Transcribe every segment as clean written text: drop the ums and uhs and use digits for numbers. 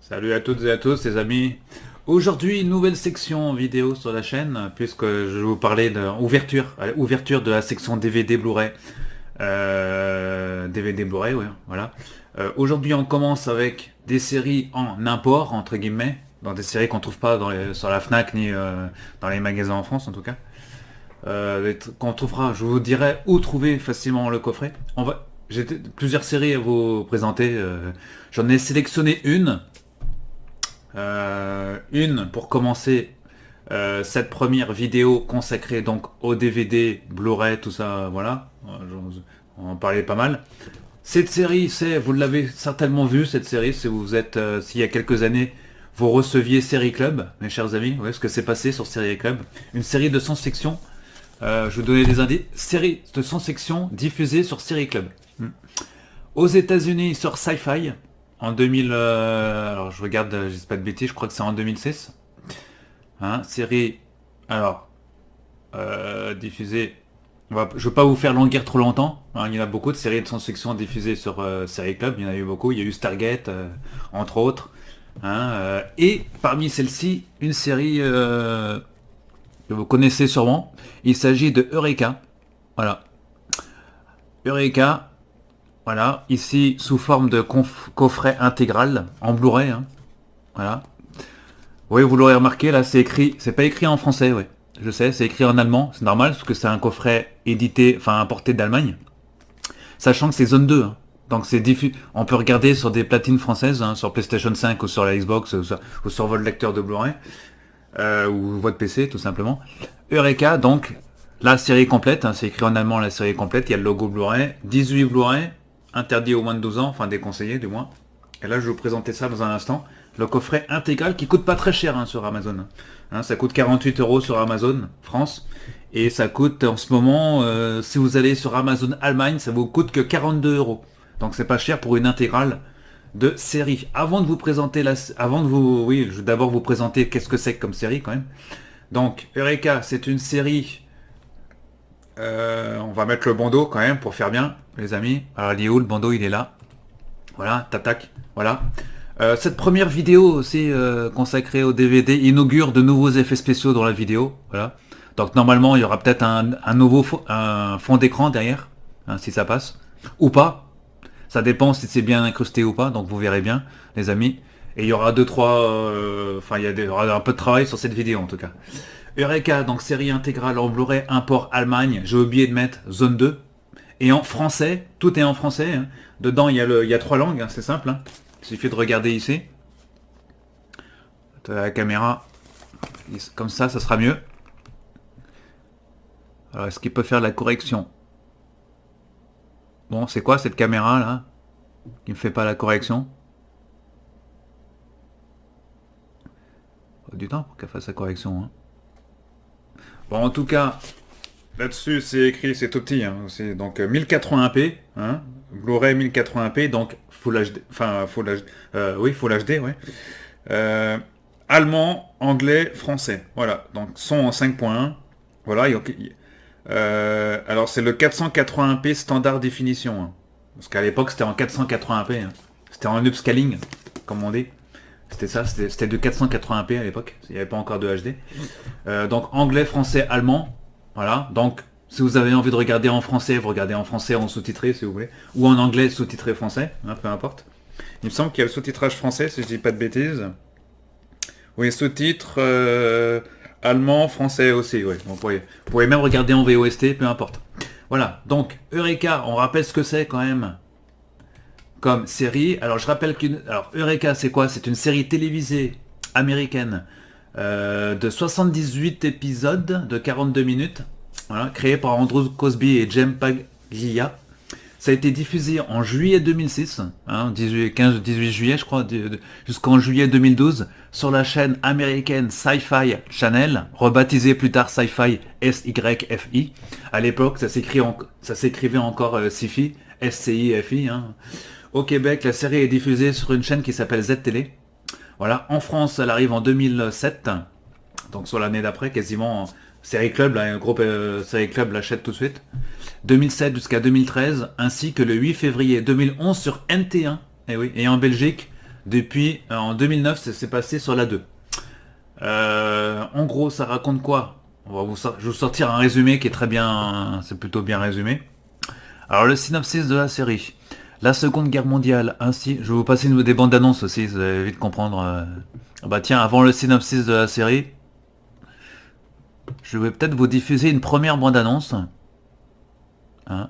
Salut à toutes et à tous les amis. Aujourd'hui, nouvelle section vidéo sur la chaîne, puisque je vais vous parler de ouverture de la section DVD Blu-ray. DVD Blu-ray, ouais, voilà. Aujourd'hui, on commence avec des séries en import, entre guillemets, dans des séries qu'on trouve pas sur la Fnac ni dans les magasins en France en tout cas. Qu'on trouvera, je vous dirai où trouver facilement le coffret. J'ai plusieurs séries à vous présenter. J'en ai sélectionné une pour commencer cette première vidéo consacrée donc au DVD, Blu-ray, tout ça, voilà. On en parlait pas mal. Cette série, vous l'avez certainement vu, cette série, si vous êtes, s'il y a quelques années, vous receviez Série Club, mes chers amis, vous voyez ce que c'est passé sur Série Club. Une série de 100 sections, je vous donnais des indices, série de 100 sections diffusée sur Série Club. Aux États-Unis sur Sci-Fi, en 2000, alors je regarde, je dis pas de bêtises, je crois que c'est en 2006. Hein, série, alors, diffusée, je ne vais pas vous faire longueur trop longtemps, hein, il y en a beaucoup de séries de science-fiction diffusées sur Série Club, il y en a eu beaucoup, il y a eu Stargate, entre autres. Hein, et parmi celles-ci, une série que vous connaissez sûrement, il s'agit de Eureka. Voilà. Eureka, voilà, ici sous forme de coffret intégral en Blu-ray. Hein. Voilà. Oui, vous l'aurez remarqué, là c'est écrit, c'est pas écrit en français, oui. Je sais, c'est écrit en allemand, c'est normal parce que c'est un coffret édité, enfin importé d'Allemagne. Sachant que c'est zone 2. Hein. Donc c'est on peut regarder sur des platines françaises, hein, sur PlayStation 5 ou sur la Xbox ou sur votre lecteur de Blu-ray ou votre PC tout simplement. Eureka, donc la série complète, hein, c'est écrit en allemand la série complète, il y a le logo Blu-ray, 18 Blu-ray, interdit aux moins de 12 ans, enfin déconseillé du moins. Et là je vais vous présenter ça dans un instant. Le coffret intégral qui coûte pas très cher hein, sur Amazon. Hein, ça coûte 48 € sur Amazon France. Et ça coûte en ce moment, si vous allez sur Amazon Allemagne, ça vous coûte que 42 €. Donc c'est pas cher pour une intégrale de série. Avant de vous présenter je vais d'abord vous présenter qu'est-ce que c'est comme série quand même. Donc Eureka, c'est une série. On va mettre le bandeau quand même pour faire bien, les amis. Alors il est où le bandeau? Il est là. Voilà, tac, voilà. Cette première vidéo aussi consacrée au DVD inaugure de nouveaux effets spéciaux dans la vidéo. Voilà. Donc normalement il y aura peut-être un fond d'écran derrière, hein, si ça passe. Ou pas. Ça dépend si c'est bien incrusté ou pas, donc vous verrez bien, les amis. Et il y aura il y aura un peu de travail sur cette vidéo en tout cas. Eureka, donc série intégrale en Blu-ray, import Allemagne. J'ai oublié de mettre zone 2. Et en français, tout est en français. Hein. Dedans, il y a 3 langues, hein, c'est simple. Hein. Il suffit de regarder ici. La caméra, comme ça sera mieux. Alors, est-ce qu'il peut faire la correction? Bon, c'est quoi cette caméra là qui me fait pas la correction? Du temps pour qu'elle fasse la correction. Hein. Bon, en tout cas, là-dessus c'est écrit, c'est tout petit. Hein, c'est donc 1080p, hein, Blu-ray 1080p, donc Full HD, Full HD, ouais. Allemand, anglais, français. Voilà, donc son en 5.1. Voilà, alors c'est le 480p standard définition. Hein. Parce qu'à l'époque c'était en 480p. Hein. C'était en upscaling, comme on dit. C'était ça, c'était de 480p à l'époque. Il n'y avait pas encore de HD. Donc anglais, français, allemand. Voilà, donc si vous avez envie de regarder en français, vous regardez en français en sous-titré si vous voulez. Ou en anglais sous-titré français, hein, peu importe. Il me semble qu'il y a le sous-titrage français si je dis pas de bêtises. Oui, sous-titres allemand, français aussi, oui. Vous pouvez même regarder en VOST, peu importe. Voilà, donc Eureka, on rappelle ce que c'est quand même comme série. Alors je rappelle alors Eureka c'est quoi? C'est une série télévisée américaine de 78 épisodes de 42 minutes, voilà, créée par Andrew Cosby et Jem Paglia. Ça a été diffusé en juillet 2006, hein, 18 juillet je crois, jusqu'en juillet 2012, sur la chaîne américaine Sci-Fi Channel, rebaptisée plus tard Sci-Fi SYFI. À l'époque, ça s'écrivait encore Sci-Fi, SCIFI. Hein. Au Québec, la série est diffusée sur une chaîne qui s'appelle Z-Télé. Voilà, en France, elle arrive en 2007, donc sur l'année d'après, quasiment. Série Club, là, un groupe Série Club l'achète tout de suite. 2007 jusqu'à 2013, ainsi que le 8 février 2011 sur NT1. Et oui, et en Belgique, Depuis, en 2009, ça s'est passé sur la 2. En gros, ça raconte quoi? Je vais vous sortir un résumé qui est très bien, c'est plutôt bien résumé. Alors le synopsis de la série. La Seconde Guerre mondiale, ainsi, je vais vous passer des bandes annonces aussi, vous allez vite comprendre. Bah tiens, avant le synopsis de la série, je vais peut-être vous diffuser une première bande annonce. Hein.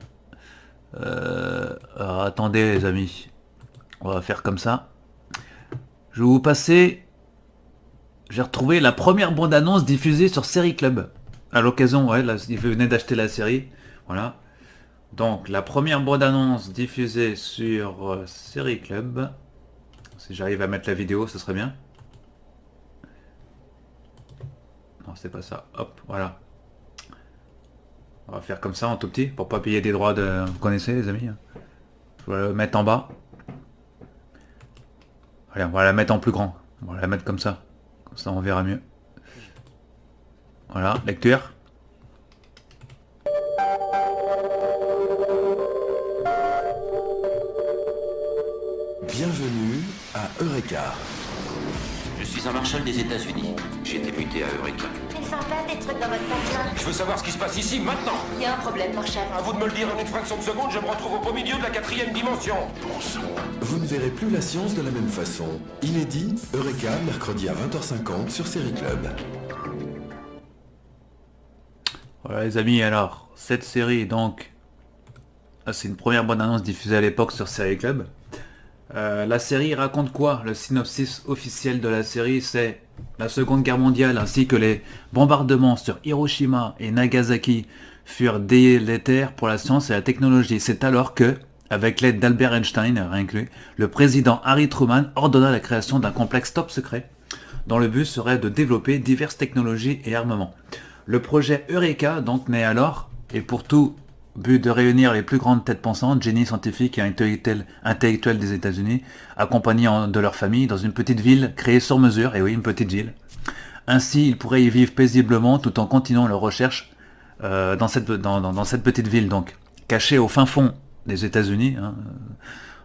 Alors, attendez les amis, on va faire comme ça. Je vais vous passer. J'ai retrouvé la première bande annonce diffusée sur Série Club. À l'occasion, ouais, là, il venait d'acheter la série. Voilà. Donc la première bande annonce diffusée sur Série Club. Si j'arrive à mettre la vidéo, ce serait bien. Non, c'est pas ça. Hop, voilà. On va faire comme ça en tout petit pour pas payer des droits de. Vous connaissez les amis? Je vais le mettre en bas. Allez, on va la mettre en plus grand. On va la mettre comme ça. Comme ça on verra mieux. Voilà, lecture. Bienvenue à Eureka. Je suis un marshal des États-Unis. J'ai été muté à Eureka. Il s'en passe des trucs dans votre patelin. Je veux savoir ce qui se passe ici maintenant. Il y a un problème, Marshall. À vous de me le dire en une fraction de seconde, je me retrouve au beau milieu de la 4e dimension. Bon sang. Vous ne verrez plus la science de la même façon. Inédit, Eureka, mercredi à 20h50 sur Série Club. Voilà les amis, alors, cette série donc, c'est une première bande annonce diffusée à l'époque sur Série Club. La série raconte quoi? Le synopsis officiel de la série, c'est la Seconde Guerre mondiale ainsi que les bombardements sur Hiroshima et Nagasaki furent délétères pour la science et la technologie. C'est alors que, avec l'aide d'Albert Einstein inclus, le président Harry Truman ordonna la création d'un complexe top secret dont le but serait de développer diverses technologies et armements. Le projet Eureka donc naît alors, et pour tout but de réunir les plus grandes têtes pensantes, génies scientifiques et intellectuels des États-Unis, accompagnés de leur famille dans une petite ville créée sur mesure, et oui, une petite ville. Ainsi, ils pourraient y vivre paisiblement tout en continuant leurs recherches dans cette petite ville, donc cachée au fin fond des États-Unis. Hein.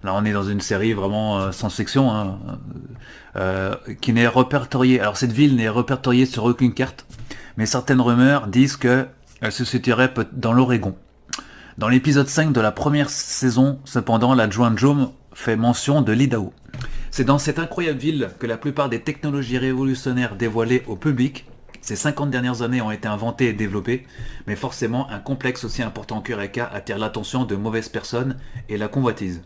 Là, on est dans une série vraiment science-fiction hein, qui n'est répertoriée. Alors, cette ville n'est répertoriée sur aucune carte, mais certaines rumeurs disent qu'elle se situerait dans l'Oregon. Dans l'épisode 5 de la première saison, cependant, l'adjoint Joe fait mention de l'Idaho. C'est dans cette incroyable ville que la plupart des technologies révolutionnaires dévoilées au public ces 50 dernières années ont été inventées et développées, mais forcément un complexe aussi important qu'Eureka attire l'attention de mauvaises personnes et la convoitise.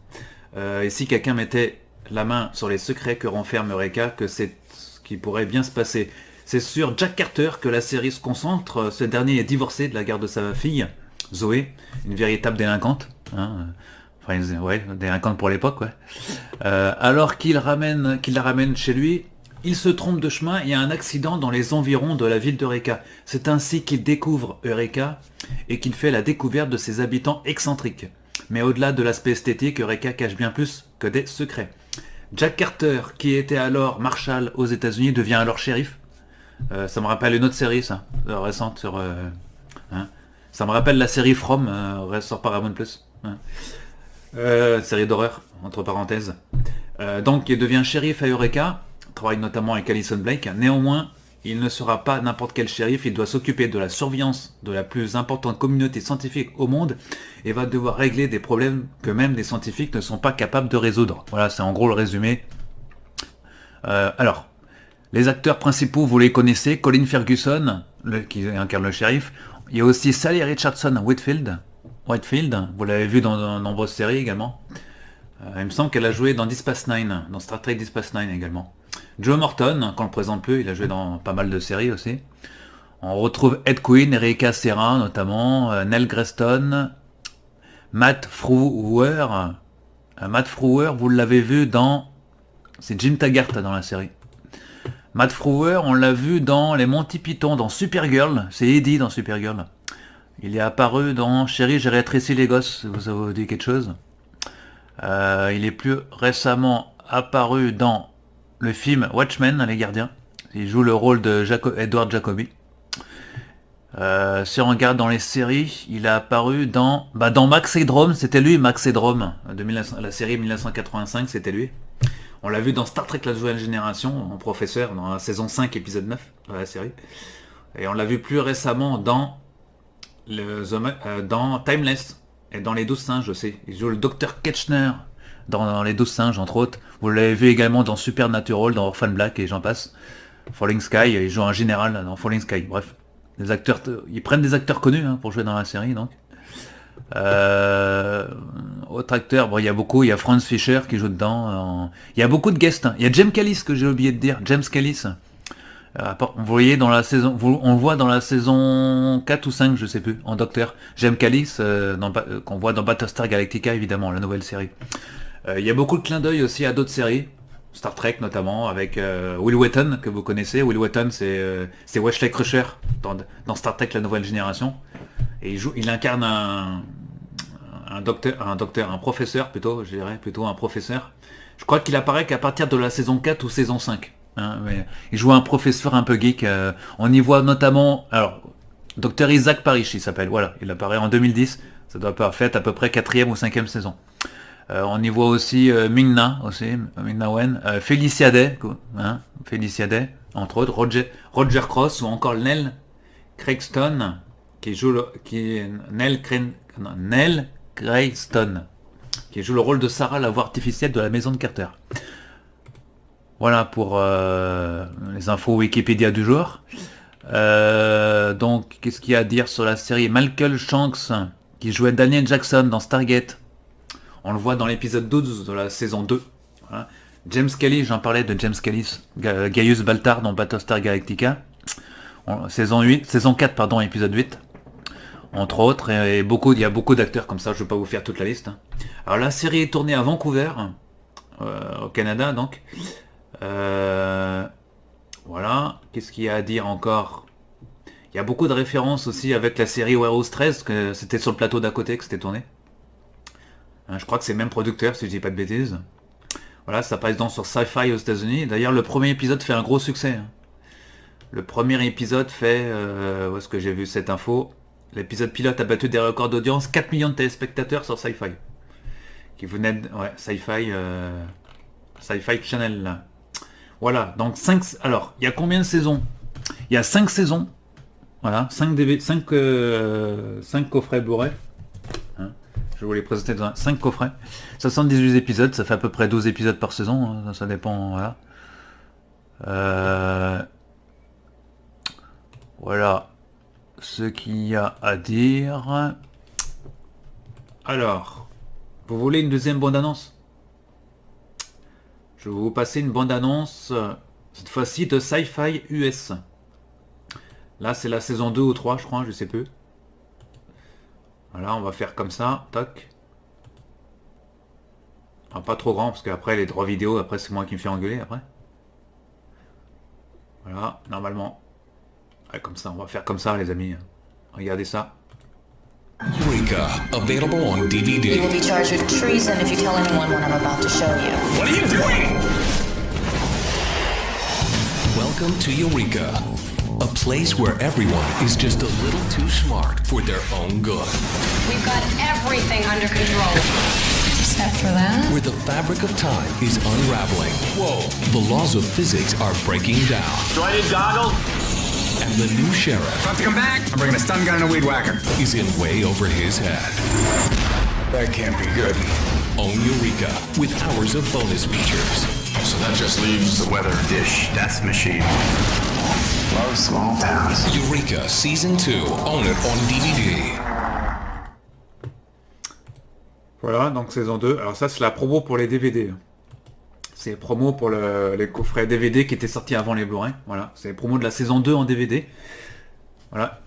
Et si quelqu'un mettait la main sur les secrets que renferme Eureka, que c'est ce qui pourrait bien se passer. C'est sur Jack Carter que la série se concentre. Ce dernier est divorcé de la garde de sa fille, Zoé, une véritable délinquante. Hein, enfin, ouais, délinquante pour l'époque, ouais. Alors qu'il la ramène chez lui, il se trompe de chemin et a un accident dans les environs de la ville d'Eureka. C'est ainsi qu'il découvre Eureka et qu'il fait la découverte de ses habitants excentriques. Mais au-delà de l'aspect esthétique, Eureka cache bien plus que des secrets. Jack Carter, qui était alors marshal aux États-Unis, devient alors shérif. Ça me rappelle une autre série, ça, récente sur. Hein. Ça me rappelle la série From, sur Paramount Plus. Hein. Série d'horreur, entre parenthèses. Donc, il devient shérif à Eureka, travaille notamment avec Alison Blake. Néanmoins, il ne sera pas n'importe quel shérif, il doit s'occuper de la surveillance de la plus importante communauté scientifique au monde et va devoir régler des problèmes que même les scientifiques ne sont pas capables de résoudre. Voilà, c'est en gros le résumé. Alors, les acteurs principaux, vous les connaissez, Colin Ferguson, qui incarne le shérif. Il y a aussi Sally Richardson Whitefield, vous l'avez vu dans de nombreuses séries également. Il me semble qu'elle a joué dans Deep Space Nine, dans Star Trek Deep Space Nine également. Joe Morton, qu'on ne le présente plus, il a joué dans pas mal de séries aussi. On retrouve Ed Quinn, Erika Serra notamment, Nell Greston, Matt Frewer. Matt Frewer, vous l'avez vu dans... C'est Jim Taggart dans la série. Matt Frewer, on l'a vu dans les Monty Python, dans Supergirl. C'est Eddie dans Supergirl. Il est apparu dans Chérie, j'ai rétréci les gosses, ça vous dit quelque chose. Il est plus récemment apparu dans le film Watchmen, Les Gardiens. Il joue le rôle de Edward Jacobi. Si on regarde dans les séries, il a apparu dans Max Headroom, c'était lui, Max Headroom, la série 1985, c'était lui. On l'a vu dans Star Trek La Nouvelle Génération, en professeur, dans la saison 5, épisode 9 de la série. Et on l'a vu plus récemment dans Timeless et dans Les 12 singes aussi. Il joue le Dr Ketchner dans Les 12 singes, entre autres. Vous l'avez vu également dans Supernatural, dans Orphan Black et j'en passe. Falling Sky, il joue un général dans Falling Sky. Bref, des acteurs, ils prennent des acteurs connus pour jouer dans la série, donc. Autre acteur, bon, il y a Franz Fisher qui joue dedans. Il y a beaucoup de guests. Il y a James Callis que j'ai oublié de dire. James Callis. Vous voyez dans la saison, on le voit dans la saison 4 ou 5, je sais plus, en Docteur. James Callis, qu'on voit dans Battlestar Galactica, évidemment, la nouvelle série. Il y a beaucoup de clins d'œil aussi à d'autres séries. Star Trek notamment, avec Will Wheaton, que vous connaissez. Will Wheaton, c'est Wesley Crusher dans Star Trek La Nouvelle Génération. Et il incarne un professeur plutôt, je dirais, plutôt un professeur. Je crois qu'il apparaît qu'à partir de la saison 4 ou saison 5. Mais il joue un professeur un peu geek. On y voit notamment, alors, Dr Isaac Parrish, il s'appelle, voilà. Il apparaît en 2010. Ça doit avoir fait à peu près 4e ou 5e saison. On y voit aussi Ming-Na Wen, Felicia Day, Felicia Day, entre autres, Roger Cross ou encore Nell Cranston, Nell Cranston, qui joue le rôle de Sarah, la voix artificielle de la maison de Carter. Voilà pour les infos Wikipédia du jour. Donc, qu'est-ce qu'il y a à dire sur la série? Michael Shanks, qui jouait Daniel Jackson dans Stargate. On le voit dans l'épisode 12 de la saison 2. Voilà. James Kelly, j'en parlais de James Kelly, Gaius Baltar dans Battlestar Galactica. Saison 4, pardon, épisode 8. Entre autres, et il y a beaucoup d'acteurs comme ça, je ne vais pas vous faire toute la liste. Alors la série est tournée à Vancouver, au Canada donc. Voilà, qu'est-ce qu'il y a à dire encore? Il y a beaucoup de références aussi avec la série Warehouse 13, que c'était sur le plateau d'à côté que c'était tourné. Je crois que c'est le même producteur, si je dis pas de bêtises. Voilà, ça passe donc sur Sci-Fi aux États-Unis. D'ailleurs, le premier épisode fait un gros succès. Le premier épisode fait... où est-ce que j'ai vu cette info? L'épisode pilote a battu des records d'audience, 4 millions de téléspectateurs sur Sci-Fi. Qui venaient de... Ouais, Sci-Fi Channel, là. Voilà, donc 5... Alors, il y a combien de saisons? Il y a 5 saisons. Voilà, 5 coffrets Blu-ray. Je vais vous les présenter dans 5 coffrets. 78 épisodes, ça fait à peu près 12 épisodes par saison, ça dépend, voilà. Voilà ce qu'il y a à dire. Alors, vous voulez une deuxième bande-annonce? Je vais vous passer une bande-annonce, cette fois-ci de Sci-Fi US. Là, c'est la saison 2 ou 3, je crois, je sais plus. Voilà, on va faire comme ça, tac. Ah, pas trop grand, parce qu'après les droits vidéo, après c'est moi qui me fais engueuler après. Voilà, normalement. Ouais, comme ça, on va faire comme ça les amis. Regardez ça. Eureka, available on You DVD. will be charged with treason if you tell anyone what I'm about to show you. What are you doing? Welcome to Eureka, a place where everyone is just a little too smart for their own good. We've got everything under control. Except for that. Where the fabric of time is unraveling. Whoa. The laws of physics are breaking down. Do I need goggles? And the new sheriff About to come back? I'm bringing a stun gun and a weed whacker. is in way over his head. That can't be good. Own Eureka with hours of bonus features. So that just leaves the weather dish death machine. Love small towns. Eureka Season 2. Own it on DVD. Voilà, donc saison 2. Alors ça, c'est la promo pour les DVD. C'est promo pour les coffrets DVD qui étaient sortis avant les Blu-ray. Voilà, c'est les promos de la saison 2 en DVD. Voilà,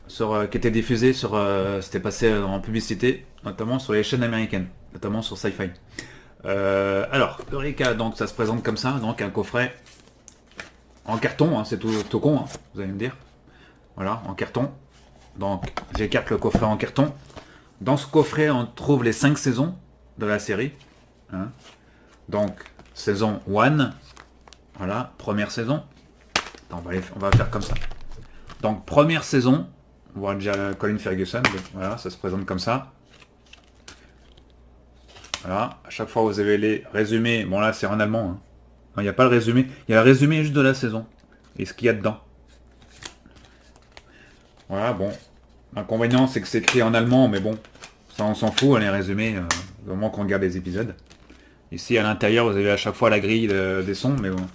qui était diffusé sur... c'était passé en publicité, notamment sur les chaînes américaines, notamment sur Sci-Fi. Alors, Eureka, donc ça se présente comme ça, donc un coffret en carton, c'est tout con, vous allez me dire. Voilà, en carton. Donc, j'écarte le coffret en carton. Dans ce coffret, on trouve les 5 saisons de la série. Donc, saison 1. Voilà, première saison. Attends, on va faire comme ça. Donc, première saison. On voit déjà Colin Ferguson. Voilà, ça se présente comme ça. Voilà, à chaque fois vous avez les résumés. Bon là, c'est en allemand. Il n'y a pas le résumé. Il y a le résumé juste de la saison. Et ce qu'il y a dedans. Voilà, bon. L'inconvénient, c'est que c'est écrit en allemand, mais bon. Ça, on s'en fout, les résumés, au moment qu'on regarde les épisodes. Ici, à l'intérieur, vous avez à chaque fois la grille des sons, mais bon.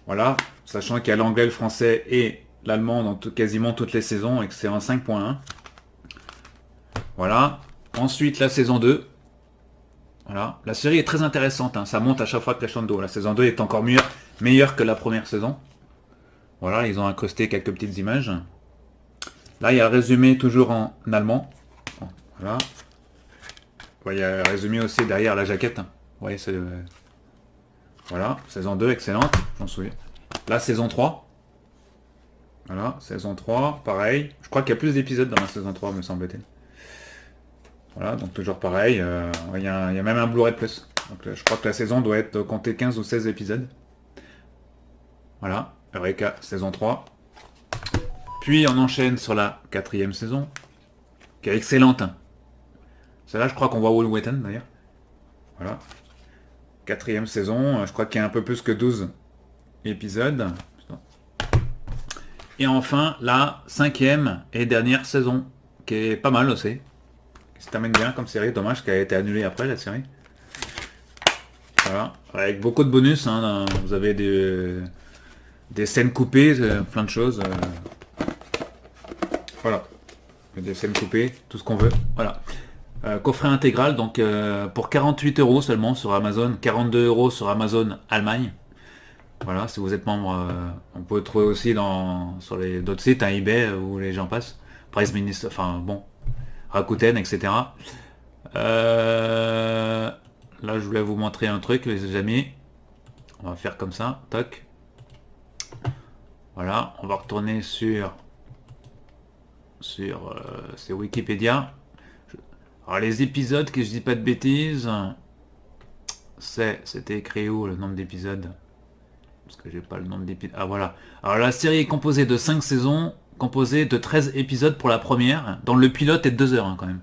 Voilà. Sachant qu'il y a l'anglais, le français et l'allemand dans quasiment toutes les saisons, et que c'est en 5.1. Voilà. Ensuite, la saison 2. Voilà. La série est très intéressante, hein. Ça monte à chaque fois crescendo. La saison 2 est encore meilleure que la première saison. Voilà, ils ont incrusté quelques petites images. Là, il y a le résumé toujours en allemand. Voilà. Ouais, il y a le résumé aussi derrière la jaquette. Hein. Ouais, c'est... Voilà, saison 2, excellente, j'en souviens. Là, saison 3. Voilà, saison 3, pareil. Je crois qu'il y a plus d'épisodes dans la saison 3, me semble-t-il. Voilà, donc toujours pareil. Il y a même un Blu-ray plus. Donc, je crois que la saison doit être comptée 15 ou 16 épisodes. Voilà, Eureka, saison 3. Puis on enchaîne sur la 4e saison, qui est excellente. Hein. Celle-là, je crois qu'on voit Will Wheaton d'ailleurs. Voilà. 4e saison, je crois qu'il y a un peu plus que 12 épisodes. Et enfin, la 5e et dernière saison, qui est pas mal aussi. Qui se termine bien comme série, dommage qu'elle a été annulée après la série. Voilà, avec beaucoup de bonus, hein, vous avez des scènes coupées, plein de choses. Voilà, des scènes coupées, tout ce qu'on veut. Voilà. Coffret intégral, donc pour 48 € seulement sur Amazon, 42 € sur Amazon Allemagne. Voilà, si vous êtes membre, on peut le trouver aussi sur les d'autres sites, hein, eBay, où les gens passent. Price Minister, enfin bon, Rakuten, etc. Là, je voulais vous montrer un truc, les amis. On va faire comme ça, toc. Voilà, on va retourner sur c'est Wikipédia. Alors les épisodes, que je dis pas de bêtises, c'était écrit où le nombre d'épisodes? Parce que j'ai pas le nombre d'épisodes. Ah voilà. Alors la série est composée de 5 saisons, composée de 13 épisodes pour la première, dont le pilote est de 2 heures hein, quand même.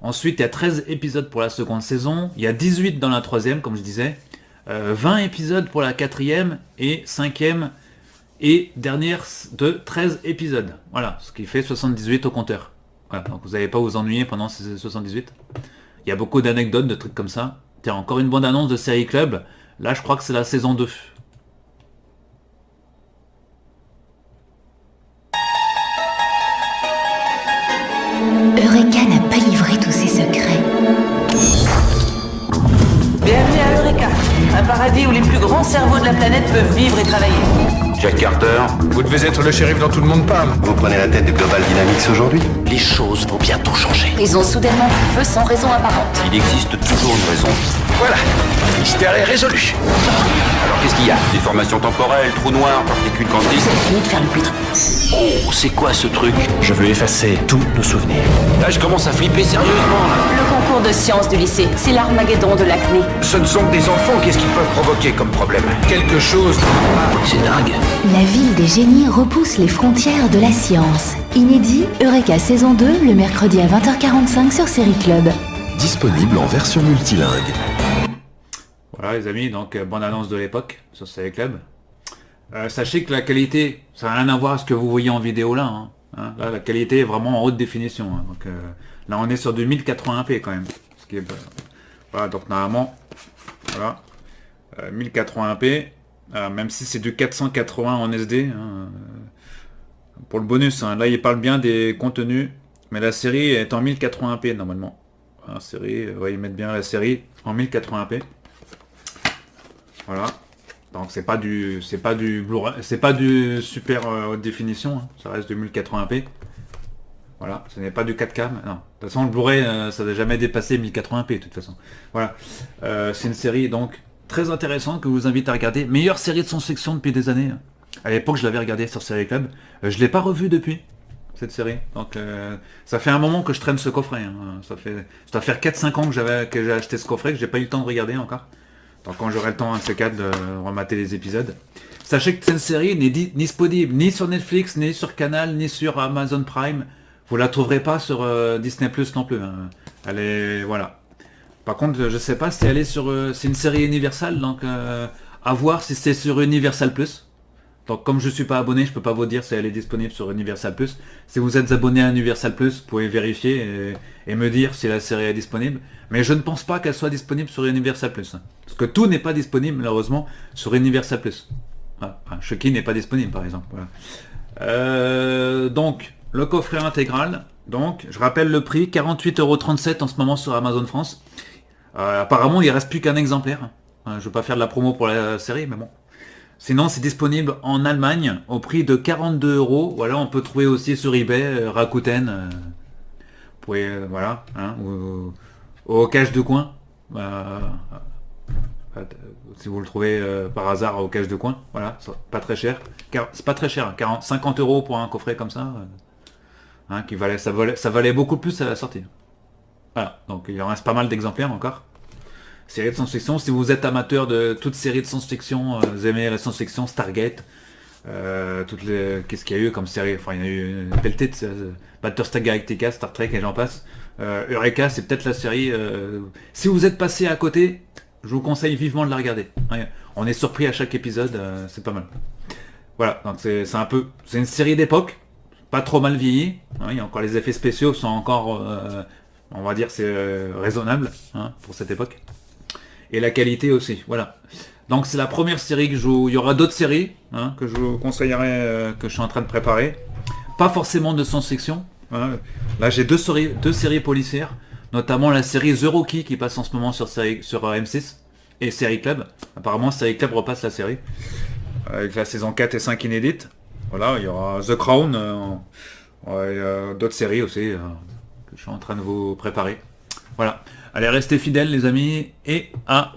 Ensuite, il y a 13 épisodes pour la seconde saison, il y a 18 dans la troisième, comme je disais, 20 épisodes pour la 4e et 5e et dernière de 13 épisodes. Voilà, ce qui fait 78 au compteur. Voilà, donc vous n'allez pas vous ennuyer pendant ces 78. Il y a beaucoup d'anecdotes, de trucs comme ça. Tiens, encore une bande-annonce de Série Club. Là, je crois que c'est la saison 2. Eureka n'a pas livré tous ses secrets. Bienvenue à Eureka, un paradis où les plus grands cerveaux de la planète peuvent vivre et travailler. Jack Carter, Vous devez être le shérif dans tout le monde parle. vous prenez la tête de Global Dynamics aujourd'hui? Les choses vont bientôt changer. Ils ont soudainement pris feu sans raison apparente. Il existe toujours une raison. Voilà, le mystère est résolu. Alors qu'est-ce qu'il y a? Déformation temporelle, trou noir, particules quantiques. Fini de faire le pitre. Oh, c'est quoi ce truc? Je veux effacer tous nos souvenirs. Là, je commence à flipper sérieusement, là. Le concours de sciences du lycée, c'est l'Armageddon de l'acné. Ce ne sont que des enfants, qu'est-ce qu'ils peuvent provoquer comme problème? Quelque chose. C'est dingue. La ville des génies repousse les frontières de la science. Inédit, Eureka saison 2, le mercredi à 20h45 sur Série Club. Disponible en version multilingue. Voilà les amis, donc bonne annonce de l'époque sur Série Club. Sachez que la qualité, ça n'a rien à voir avec ce que vous voyez en vidéo là. Hein. Là, la qualité est vraiment en haute définition. Hein. Donc là, on est sur du 1080p quand même. Ce qui est, voilà, donc normalement, voilà, 1080p, même si c'est du 480 en SD. Hein, pour le bonus, hein. Là, il parle bien des contenus, mais la série est en 1080p normalement. La série, ouais, ils mettent bien la série en 1080p. Voilà. Donc c'est pas du Blu-ray, c'est pas du super haute définition, hein. Ça reste du 1080p. Voilà, ce n'est pas du 4K. Non. De toute façon, le Blu-ray, ça n'a jamais dépassé 1080p de toute façon. Voilà. C'est une série donc très intéressante que je vous invite à regarder. Meilleure série de science-fiction depuis des années. Hein. À l'époque, je l'avais regardée sur Série Club. Je l'ai pas revue depuis cette série. Donc ça fait un moment que je traîne ce coffret. Hein. Ça doit faire 4-5 ans que j'ai acheté ce coffret, que j'ai pas eu le temps de regarder encore. Donc quand j'aurai le temps, un de ces quatre, de remater les épisodes. Sachez que cette série n'est disponible ni sur Netflix, ni sur Canal, ni sur Amazon Prime. Vous la trouverez pas sur Disney Plus non plus. Hein. Elle est... Voilà. Par contre, je sais pas si elle est sur... c'est une série Universal, donc À voir si c'est sur Universal Plus. Donc comme je suis pas abonné, je peux pas vous dire si elle est disponible sur Universal Plus. Si vous êtes abonné à Universal Plus, vous pouvez vérifier et me dire si la série est disponible. Mais je ne pense pas qu'elle soit disponible sur Universal Plus. Parce que tout n'est pas disponible malheureusement sur Universal Plus. Voilà. Enfin, Chucky n'est pas disponible par exemple. Voilà. Donc le coffret intégral. Donc je rappelle le prix, 48,37 € en ce moment sur Amazon France. Apparemment il reste plus qu'un exemplaire. Je ne veux pas faire de la promo pour la série, mais bon. Sinon, c'est disponible en Allemagne au prix de 42 €. Voilà, on peut trouver aussi sur eBay, Rakuten. Vous pouvez, voilà, hein, au cache de coin. Si vous le trouvez par hasard au cache de coin, voilà, pas très cher. C'est pas très cher, 50 € pour un coffret comme ça. Hein, ça valait beaucoup plus à la sortie. Voilà, donc il en reste pas mal d'exemplaires encore. Série de science-fiction, si vous êtes amateur de toute série de science-fiction, vous aimez la science-fiction, Stargate, qu'est-ce qu'il y a eu comme série, enfin il y en a eu une pelletée de Battlestar Galactica, Star Trek et j'en passe. Eureka, c'est peut-être la série, si vous êtes passé à côté, je vous conseille vivement de la regarder. Ouais, on est surpris à chaque épisode, c'est pas mal. Voilà, donc c'est une série d'époque, pas trop mal vieillie, hein, il y a encore les effets spéciaux sont encore, on va dire c'est raisonnable hein, pour cette époque. Et la qualité aussi, voilà. Donc c'est la première série que je vous... Il y aura d'autres séries hein, que je vous conseillerais, que je suis en train de préparer. Pas forcément de science-fiction. Hein. Là j'ai deux séries policières, notamment la série The Rookie qui passe en ce moment sur M6 et Série Club. Apparemment Série Club repasse la série. Avec la saison 4 et 5 inédites. Voilà, il y aura The Crown, d'autres séries aussi que je suis en train de vous préparer. Voilà. Allez, restez fidèles les amis et à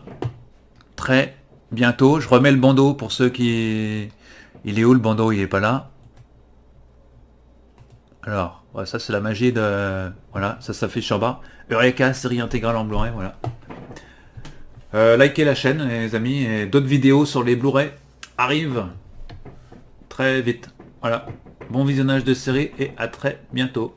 très bientôt. Je remets le bandeau pour ceux qui... Il est où le bandeau? Il est pas là. Alors, ouais, ça c'est la magie de... Voilà, ça s'affiche en bas. Eureka, série intégrale en Blu-ray, voilà. Likez la chaîne les amis et d'autres vidéos sur les Blu-ray arrivent très vite. Voilà. Bon visionnage de série et à très bientôt.